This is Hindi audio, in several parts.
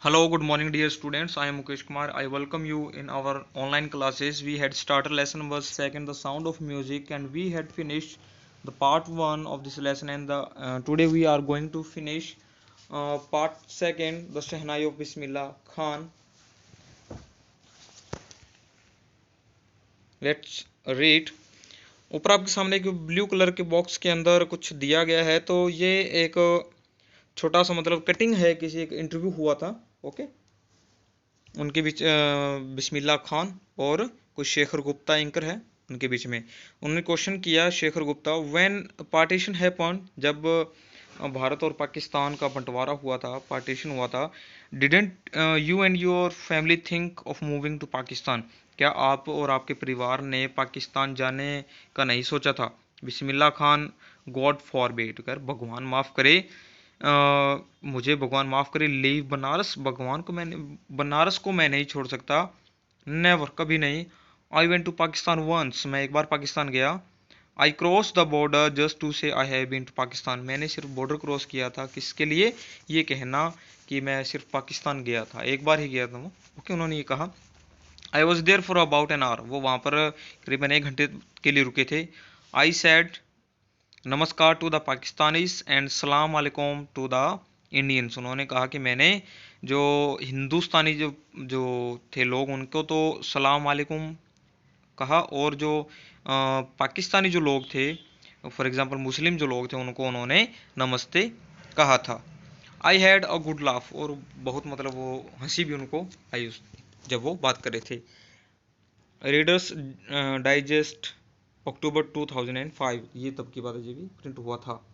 Hello, good morning, dear students. I am Mukesh Kumar. I welcome you in our online classes. We had started lesson number second, the sound of music, and we had finished the part one of this lesson. And today we are going to finish part second, the Shehnai of Bismillah Khan. Let's read. ऊपर आपके सामने एक ब्लू कलर के बॉक्स के अंदर कुछ दिया गया है, तो ये एक छोटा सा मतलब कटिंग है, किसी एक इंटरव्यू हुआ था। ओके, उनके बीच बिस्मिल्लाह खान और कोई शेखर गुप्ता एंकर है उनके बीच में। उन्होंने क्वेश्चन किया Shekhar Gupta, when partition happen, जब भारत और पाकिस्तान का बंटवारा हुआ था, पार्टीशन हुआ था, didn't you and your family think of moving to Pakistan, क्या आप और आपके परिवार ने पाकिस्तान जाने का नहीं सोचा था? बिस्मिल्लाह खान, गॉड फॉरबिड, कर भगवान माफ़ करे, मुझे भगवान माफ़ करे, लीव बनारस, बनारस को मैं नहीं छोड़ सकता, नेवर, कभी नहीं। I went to Pakistan once, मैं एक बार पाकिस्तान गया। I cross the border just to say I have been to Pakistan, मैंने सिर्फ बॉर्डर क्रॉस किया था, किसके लिए? ये कहना कि मैं सिर्फ पाकिस्तान गया था, एक बार ही गया था वो। ओके, उन्होंने ये कहा। I was there for about an hour, वो वहाँ पर करीबन 1 घंटे के लिए रुके थे। आई सैड नमस्कार टू द पाकिस्तानीज एंड सलाम अलैकुम टू द इंडियंस, उन्होंने कहा कि मैंने जो हिंदुस्तानी जो थे लोग उनको तो सलाम अलैकुम कहा, और जो पाकिस्तानी जो लोग थे, फॉर एग्जांपल मुस्लिम जो लोग थे, उनको उन्होंने नमस्ते कहा था। I had a good laugh, और बहुत मतलब वो हंसी भी उनको आई जब वो बात कर रहे थे। रीडर्स डाइजेस्ट अक्टूबर 2005, ये तब की बात है, ये भी प्रिंट हुआ था।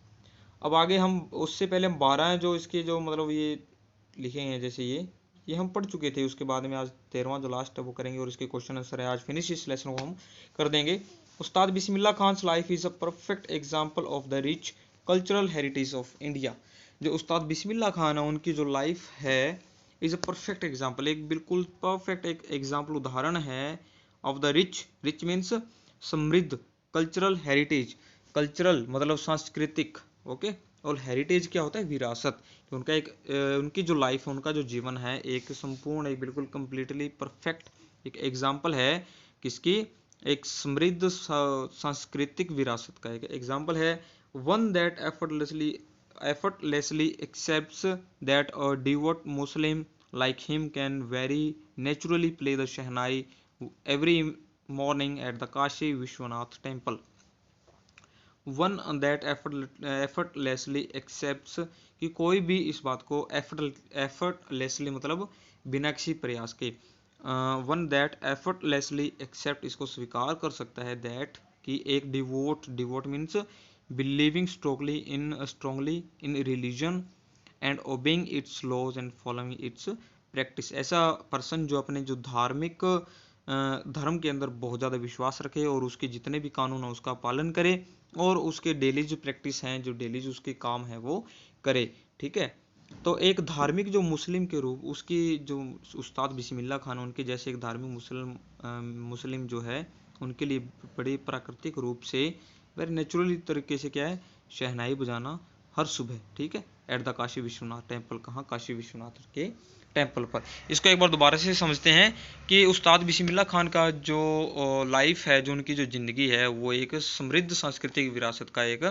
अब आगे हम उससे पहले हम 12 जो इसके जो मतलब ये लिखे हैं, जैसे ये हम पढ़ चुके थे। उसके बाद में आज 13वां जो लास्ट है वो करेंगे, और इसके क्वेश्चन आंसर है आज फिनिश इस लेसन को हम कर देंगे। Ustad Bismillah Khan life is a perfect example of the rich cultural heritage of India, जो उस्ताद बिस्मिल्लाह खान है उनकी जो लाइफ है, इज़ अ परफेक्ट एग्जाम्पल, एक बिल्कुल परफेक्ट एक एग्जाम्पल उदाहरण है of the rich, rich means समृद्ध, कल्चरल हेरिटेज, कल्चरल मतलब सांस्कृतिक, ओके, और हेरिटेज क्या होता है? विरासत। तो उनका एक उनकी जो लाइफ है, उनका जो जीवन है, एक संपूर्ण, एक बिल्कुल कंप्लीटली परफेक्ट एक एग्जाम्पल है, किसकी? एक समृद्ध सांस्कृतिक विरासत का एक एग्जाम्पल है। One that effortlessly accepts that a devout Muslim like him can very naturally play the Shehnai every morning at the Kashi Vishwanath temple। One that effortlessly accepts, कि कोई भी इस बात को effortlessly मतलब बिना किसी प्रयास के, वन दैट effortlessly accept इसको स्वीकार कर सकता है, दैट कि एक devout means believing strongly in religion and obeying its laws and following its practice, ऐसा पर्सन जो अपने जो धार्मिक धर्म के अंदर बहुत ज़्यादा विश्वास रखे और उसके जितने भी कानून हैं उसका पालन करे, और उसके डेली जो प्रैक्टिस हैं, जो डेली जो उसके काम है वो करे। ठीक है, तो एक धार्मिक जो मुस्लिम के रूप, उसकी जो उस्ताद बिस्मिल्लाह खान, उनके जैसे एक धार्मिक मुस्लिम जो है, उनके लिए बड़े प्राकृतिक रूप से वेरी नेचुरली तरीके से क्या है? शहनाई बजाना हर सुबह। ठीक है, at the Kashi Vishwanath temple, कहाँ? काशी विश्वनाथ के टेम्पल पर। इसको एक बार दोबारा से समझते हैं कि उस्ताद बिस्मिल्लाह खान का जो लाइफ है, जो उनकी जो ज़िंदगी है, वो एक समृद्ध सांस्कृतिक विरासत का एक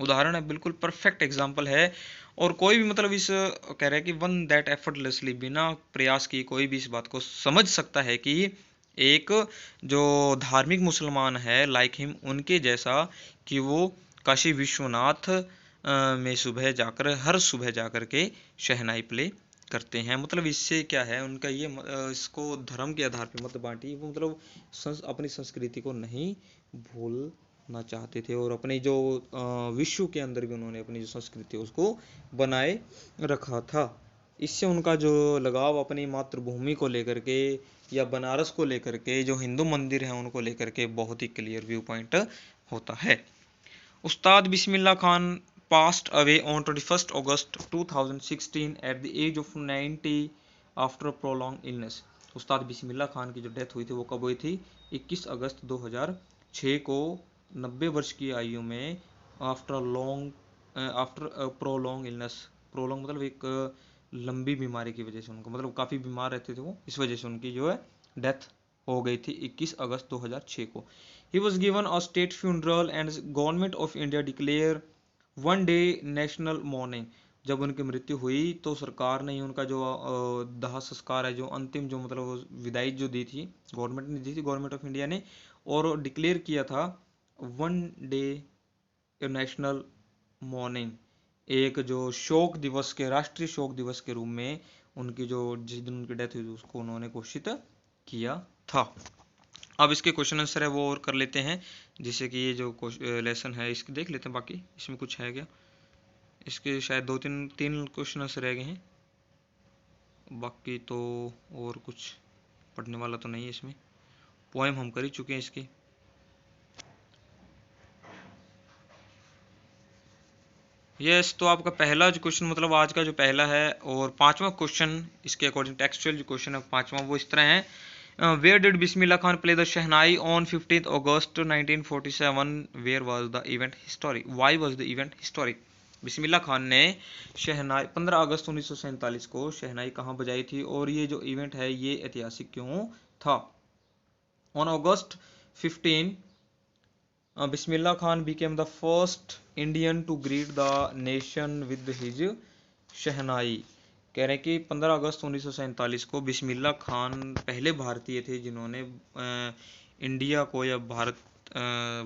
उदाहरण है, बिल्कुल परफेक्ट एग्जाम्पल है। और कोई भी मतलब इस कह रहा है कि वन दैट एफर्टलेसली, बिना प्रयास किए कोई भी इस बात को समझ सकता है कि एक जो धार्मिक मुसलमान है लाइक हिम, उनके जैसा, कि वो काशी विश्वनाथ में सुबह जाकर, हर सुबह जाकर के शहनाई प्ले करते हैं। मतलब इससे क्या है उनका ये इसको धर्म के आधार पे मत बांटी, वो मतलब अपनी संस्कृति को नहीं भूलना चाहते थे, और अपनी जो विश्व के अंदर भी उन्होंने अपनी जो संस्कृति है उसको बनाए रखा था। इससे उनका जो लगाव अपनी मातृभूमि को लेकर के या बनारस को लेकर के, जो हिंदू मंदिर हैं उनको लेकर के, बहुत ही क्लियर व्यू पॉइंट होता है। उस्ताद Bismillah Khan passed away on 21st August 2016 at the age of 90 after a prolonged illness। उस्ताद बिस्मिल्लाह खान की जो डेथ हुई थी वो कब हुई थी? 21 अगस्त 2006 को, 90 वर्ष की आयु में, आफ्टर प्रोलॉन्ग इलनेस, प्रोलॉन्ग मतलब एक लंबी बीमारी की वजह से उनको, मतलब काफ़ी बीमार रहते थे वो, इस वजह से उनकी जो है डेथ हो गई थी 21 अगस्त 2006 को। He was given a state funeral and government of India declare one day national morning. जब उनकी मृत्यु हुई तो सरकार ने उनका जो दाह संस्कार है, जो अंतिम जो मतलब विदाई जो दी थी, गवर्नमेंट ने दी थी, गवर्नमेंट ऑफ इंडिया ने, और डिक्लेयर किया था वन डे नेशनल मॉर्निंग, एक जो शोक दिवस के, राष्ट्रीय शोक दिवस के रूप में उनकी जो जिस दिन उनकी डेथ हुई उसको उन्होंने घोषित किया था। अब इसके क्वेश्चन आंसर है वो और कर लेते हैं, जिससे कि ये जो लेसन है इसके देख लेते हैं, बाकी इसमें कुछ है क्या, इसके शायद तीन क्वेश्चन आंसर रह गए हैं, बाकी तो और कुछ पढ़ने वाला तो नहीं है इसमें, पोएम हम कर ही चुके हैं इसकी। यस, तो आपका पहला जो क्वेश्चन मतलब आज का जो पहला है, और पांचवा क्वेश्चन इसके अकॉर्डिंग टेक्सचुअल जो क्वेश्चन है पांचवा वो इस तरह है, where did Bismillah Khan play the shehnai on 15 August 1947, where was the event historic, why was the event historic. Bismillah Khan ने शहनाई 15 अगस्त 1947 को शहनाई कहाँ बजाई थी, और ये जो इवेंट है ये ऐतिहासिक क्यों था। On August 15 Bismillah Khan became the first Indian to greet the nation with his शहनाई। कह रहे हैं कि 15 अगस्त 1947 को बिस्मिल्लाह खान पहले भारतीय थे जिन्होंने इंडिया को या भारत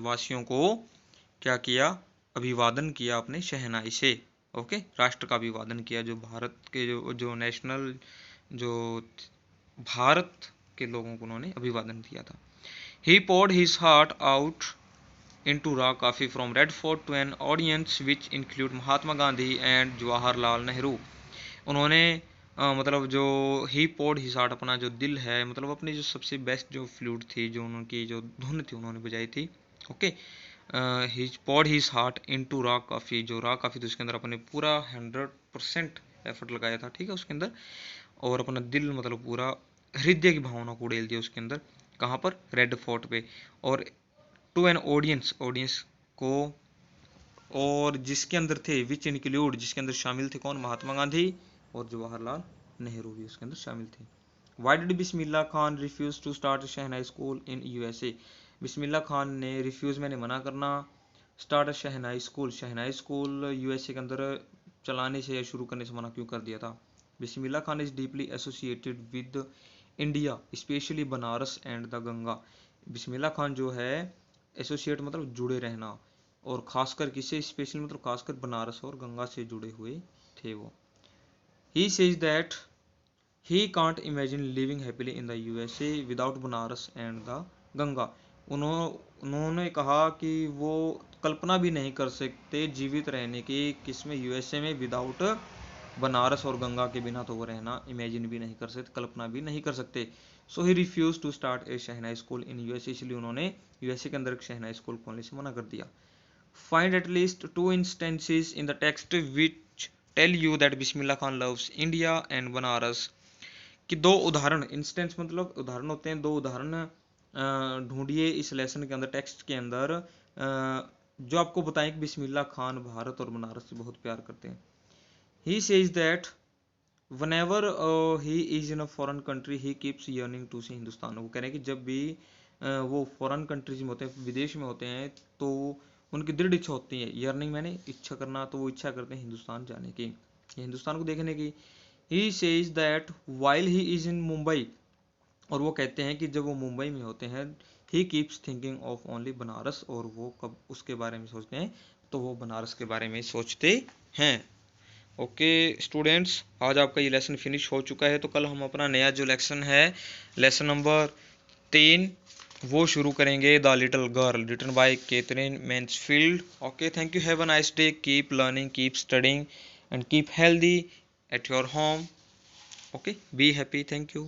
वासियों को क्या किया, अभिवादन किया अपने शहनाई से। ओके, राष्ट्र का अभिवादन किया, जो भारत के जो नेशनल जो भारत के लोगों को उन्होंने अभिवादन किया था। He poured his heart out into raw coffee from Red Fort to an audience which include Mahatma Gandhi and Jawaharlal Nehru. उन्होंने मतलब जो ही पोड हिज हार्ट, अपना जो दिल है, मतलब अपनी जो सबसे बेस्ट जो फ्लूट थी, जो उनकी जो धुन थी उन्होंने बजाई थी। Okay, his poured his heart into raw coffee, जो रॉ कॉफ़ी थी उसके अंदर अपने पूरा 100% एफर्ट लगाया था, ठीक है, उसके अंदर, और अपना दिल मतलब पूरा हृदय की भावना को उड़ेल दिया उसके अंदर। कहाँ पर, रेड फोर्ट पे। और टू एन ऑडियंस, ऑडियंस को, और जिसके अंदर थे, विच इंक्लूड, जिसके अंदर शामिल थे कौन, महात्मा गांधी और जवाहरलाल नेहरू भी उसके अंदर शामिल थे। Why did Bismillah Khan refuse to start shehnai school in USA. Bismillah Khan ने रिफ्यूज, मैंने मना करना, start shehnai school, shehnai school USA के अंदर चलाने से या शुरू करने से मना क्यों कर दिया था। Bismillah Khan is deeply associated with India specially Banaras and the Ganga. Bismillah Khan जो है एसोसिएट मतलब जुड़े रहना, और खासकर किससे, स्पेशल मतलब खासकर बनारस और गंगा से जुड़े हुए थे वो। He says that he can't imagine living happily in the USA without Banaras and the Ganga. उन्होंने कहा कि वो कल्पना भी नहीं कर सकते जीवित रहने की किसमें, यूएसए में, विदाउट बनारस और गंगा के बिना तो वो रहना इमेजिन भी नहीं कर सकते, कल्पना भी नहीं कर सकते। So he refuse to start a shehnai school in USA, इसलिए उन्होंने यूएसए के अंदर एक शहनाई स्कूल खोलने से मना कर दिया। Find at least 2 instances in the text which tell you that Bismillah Khan loves India and Banaras. कि दो उदाहरण, इंस्टेंस मतलब उदाहरण होते हैं, दो उदाहरण ढूंढिए इस लेसन के अंदर, टेक्स्ट के अंदर, जो आपको बताएं कि बिस्मिल्लाह खान भारत और बनारस से बहुत प्यार करते हैं। He says that whenever he is in a foreign country he keeps yearning to see Hindustan. वो कह रहे हैं कि जब भी वो फॉरेन कंट्रीज में होते हैं, विदेश में होते हैं, तो उनकी दृढ़ इच्छा होती है, यर्निंग मैंने इच्छा करना, तो वो इच्छा करते हैं हिंदुस्तान जाने की, हिंदुस्तान को देखने की। He says that while he is in Mumbai, और वो कहते हैं कि जब वो मुंबई में होते हैं, he keeps thinking of only Banaras, और वो कब उसके बारे में सोचते हैं, तो वो बनारस के बारे में सोचते हैं। ओके स्टूडेंट्स, आज आपका ये लेसन फिनिश हो चुका है, तो कल हम अपना नया जो लेसन है, लेसन नंबर 3, वो शुरू करेंगे, the little girl, written by Katherine Mansfield. Okay, thank you, have a nice day, keep learning, keep studying and keep healthy at your home. Okay, be happy, thank you.